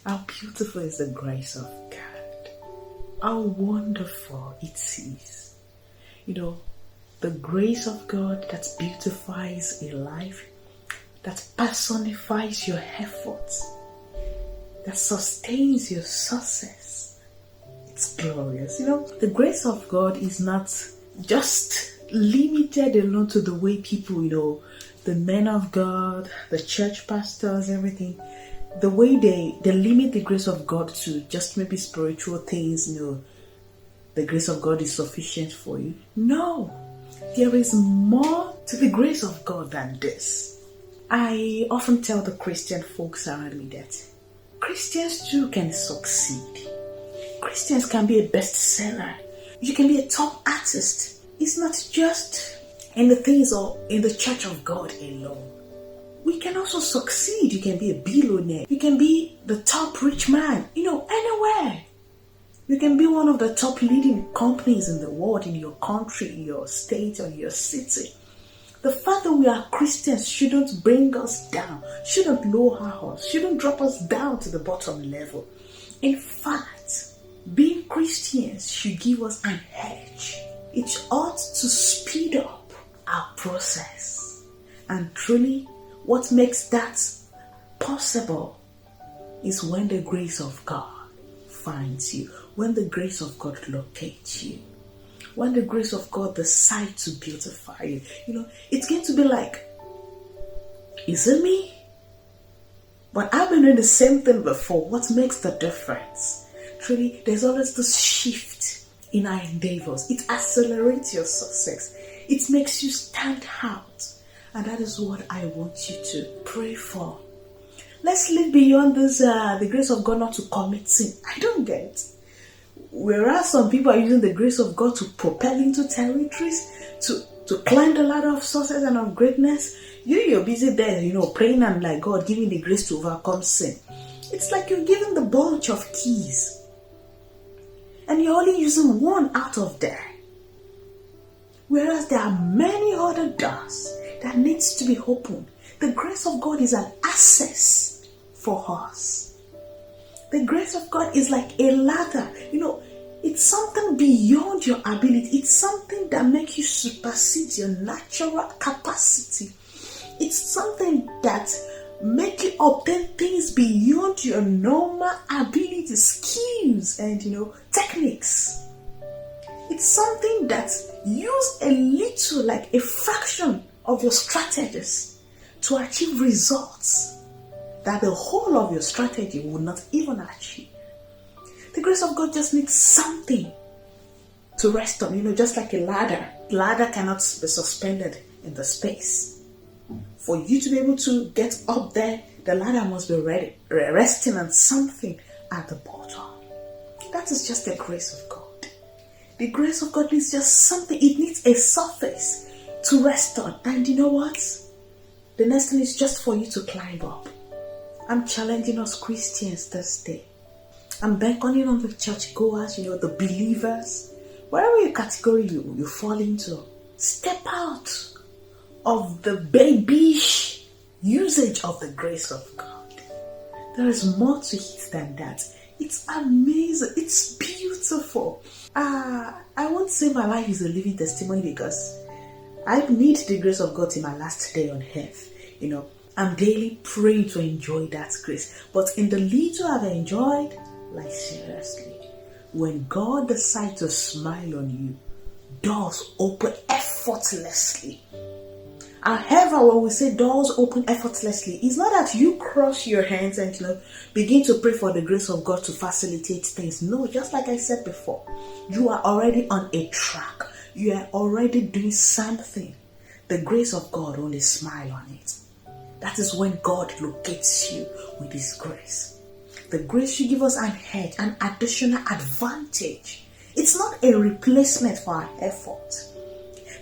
How beautiful is the grace of God. How wonderful it is. The grace of God that beautifies a life, that personifies your efforts, that sustains your success. It's glorious. The grace of God is not just limited alone to the way people, the men of God, the church pastors, everything, the way they limit the grace of God to just maybe spiritual things, the grace of God is sufficient for you. No, there is more to the grace of God than this. I often tell the Christian folks around me that Christians too can succeed. Christians can be a bestseller. You can be a top artist. It's not just in the things or in the church of God alone. We can also succeed. You can be a billionaire. You can be the top rich man, anywhere. You can be one of the top leading companies in the world, in your country, in your state, or your city. The fact that we are Christians shouldn't bring us down, shouldn't lower us, shouldn't drop us down to the bottom level. In fact, being Christians should give us an edge. It ought to speed up our process. And truly, what makes that possible is when the grace of God finds you, when the grace of God locates you, when the grace of God decides to beautify you. It's going to be like, is it me? But I've been doing the same thing before. What makes the difference? Truly, there's always this shift in our endeavors. It accelerates your success. It makes you stand out. And that is what I want you to pray for. Let's live beyond this, the grace of God not to commit sin. I don't get. Whereas some people are using the grace of God to propel into territories, to climb the ladder of success and of greatness, you're busy there, praying and like, God, give me the grace to overcome sin. It's like you're given the bunch of keys and you're only using one out of there. Whereas there are many other doors that needs to be opened. The grace of God is an access for us. The grace of God is like a ladder. It's something beyond your ability. It's something that makes you supersede your natural capacity. It's something that makes you obtain things beyond your normal ability, skills, and techniques. It's something that use a little, like a fraction of your strategies to achieve results that the whole of your strategy would not even achieve. The grace of God just needs something to rest on, just like a ladder. The ladder cannot be suspended in the space. For you to be able to get up there, the ladder must be resting on something at the bottom. That is just the grace of God. The grace of God needs just something. It needs a surface to rest on. And you know what? The next thing is just for you to climb up. I'm challenging us Christians this day. I'm beckoning on the churchgoers, the believers. Wherever your category you fall into, step out of the babyish usage of the grace of God. There is more to it than that. It's amazing. It's beautiful. I won't say my life is a living testimony because I need the grace of God in my last day on earth. I'm daily praying to enjoy that grace. But in the little I've enjoyed, like seriously, when God decides to smile on you, doors open effortlessly. However, when we say doors open effortlessly, it's not that you cross your hands and begin to pray for the grace of God to facilitate things. No, just like I said before, you are already on a track. You are already doing something. The grace of God only smile on it. That is when God locates you with His grace. The grace should give us an edge, an additional advantage. It's not a replacement for our effort.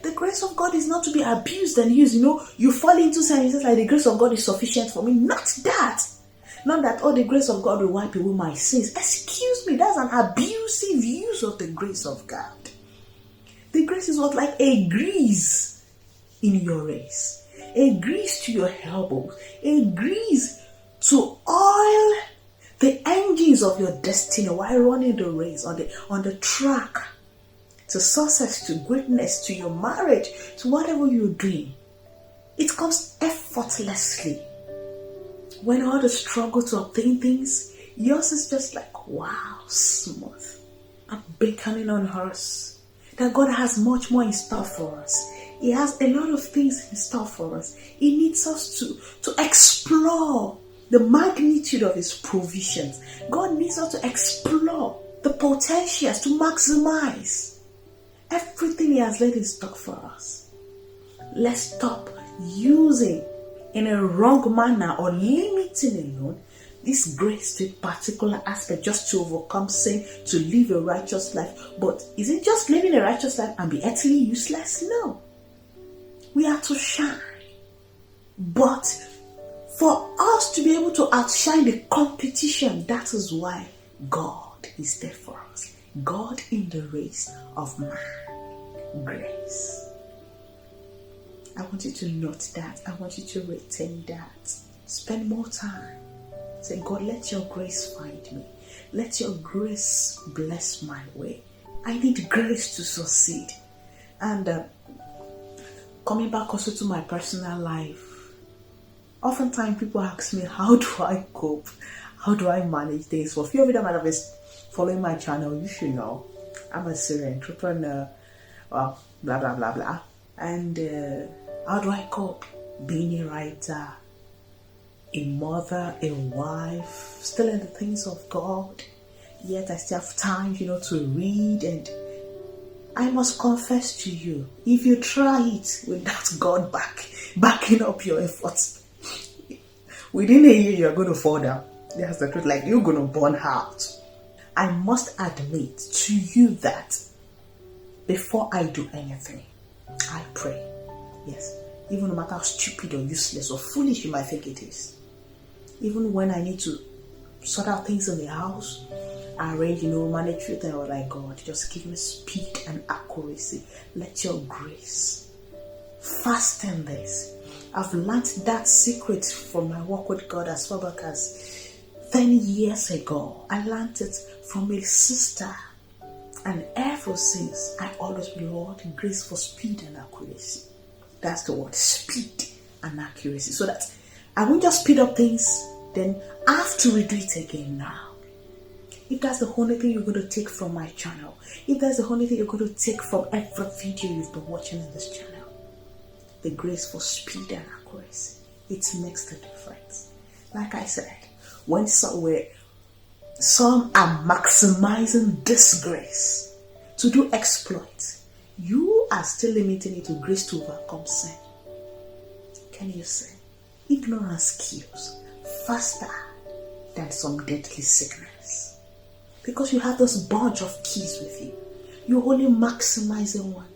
The grace of God is not to be abused and used. You fall into sentences like the grace of God is sufficient for me. Not that. Not that, the grace of God will wipe away my sins. Excuse me, that's an abusive use of the grace of God. The grace is what, like a grease in your race. A grease to your elbows. A grease to oil the things of your destiny while running the race on the track to success, to greatness, to your marriage, to whatever you're doing, it comes effortlessly. When all the struggle to obtain things, yours is just like, wow, smooth. I'm beckoning on us that God has much more in store for us. He has a lot of things in store for us. He needs us to explore the magnitude of His provisions. God needs us to explore the potentials, to maximize everything He has laid in stock for us. Let's stop using in a wrong manner or limiting alone this grace to a particular aspect just to overcome sin, to live a righteous life. But is it just living a righteous life and be utterly useless? No. We are to shine. But for us to be able to outshine the competition, that is why God is there for us. God in the race of man. Grace. I want you to note that. I want you to retain that. Spend more time. Say, God, let your grace find me. Let your grace bless my way. I need grace to succeed. And coming back also to my personal life, oftentimes people ask me, how do I cope? How do I manage this? For a few of you that might have been following my channel, you should know I'm a serial entrepreneur. Well, blah, blah, blah, blah. And how do I cope? Being a writer, a mother, a wife, still in the things of God. Yet I still have time, to read. And I must confess to you, if you try it without God backing up your efforts, within a year you're going to fall down. That's the truth. Like, you're going to burn out. I must admit to you that before I do anything, I pray. Yes. Even no matter how stupid or useless or foolish you might think it is. Even when I need to sort out things in the house, arrange, manage it, and I'm like, God, just give me speed and accuracy. Let your grace fasten this. I've learned that secret from my work with God as far back as 10 years ago. I learned it from a sister. And ever since, I always be, Lord, grace for speed and accuracy. That's the word, speed and accuracy. So that I won't just speed up things, then I have to redo it again now. If that's the only thing you're going to take from my channel, if that's the only thing you're going to take from every video you've been watching in this channel, the grace for speed and accuracy, it makes the difference. Like I said, when some are maximizing this grace to do exploits, you are still limiting it to grace to overcome sin. Can you say? Ignorance kills faster than some deadly sickness. Because you have this bunch of keys with you. You're only maximizing one.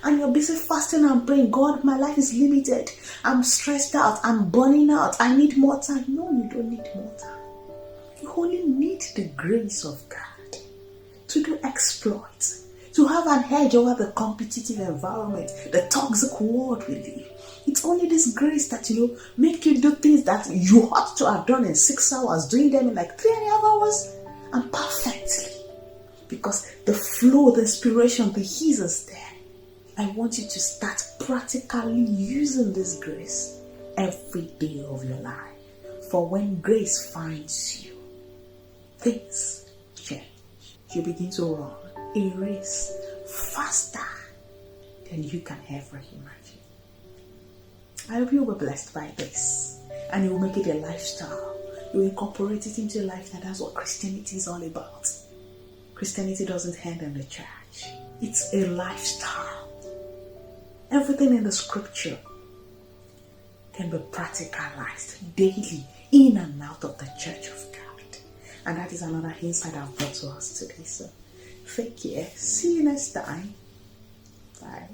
And you're busy fasting and praying, God, my life is limited. I'm stressed out. I'm burning out. I need more time. No, you don't need more time. You only need the grace of God to do exploits, to have an edge over the competitive environment, the toxic world we live. It's only this grace that, make you do things that you ought to have done in 6 hours, doing them in like 3.5 hours, and perfectly. Because the flow, the inspiration, the ease is there. I want you to start practically using this grace every day of your life. For when grace finds you, things change. You begin to run a race faster than you can ever imagine. I hope you were blessed by this, and you will make it a lifestyle. You will incorporate it into your life, and that's what Christianity is all about. Christianity doesn't end in the church. It's a lifestyle. Everything in the scripture can be practicalized daily in and out of the church of God. And that is another insight I've brought to us today. So, take care. See you next time. Bye.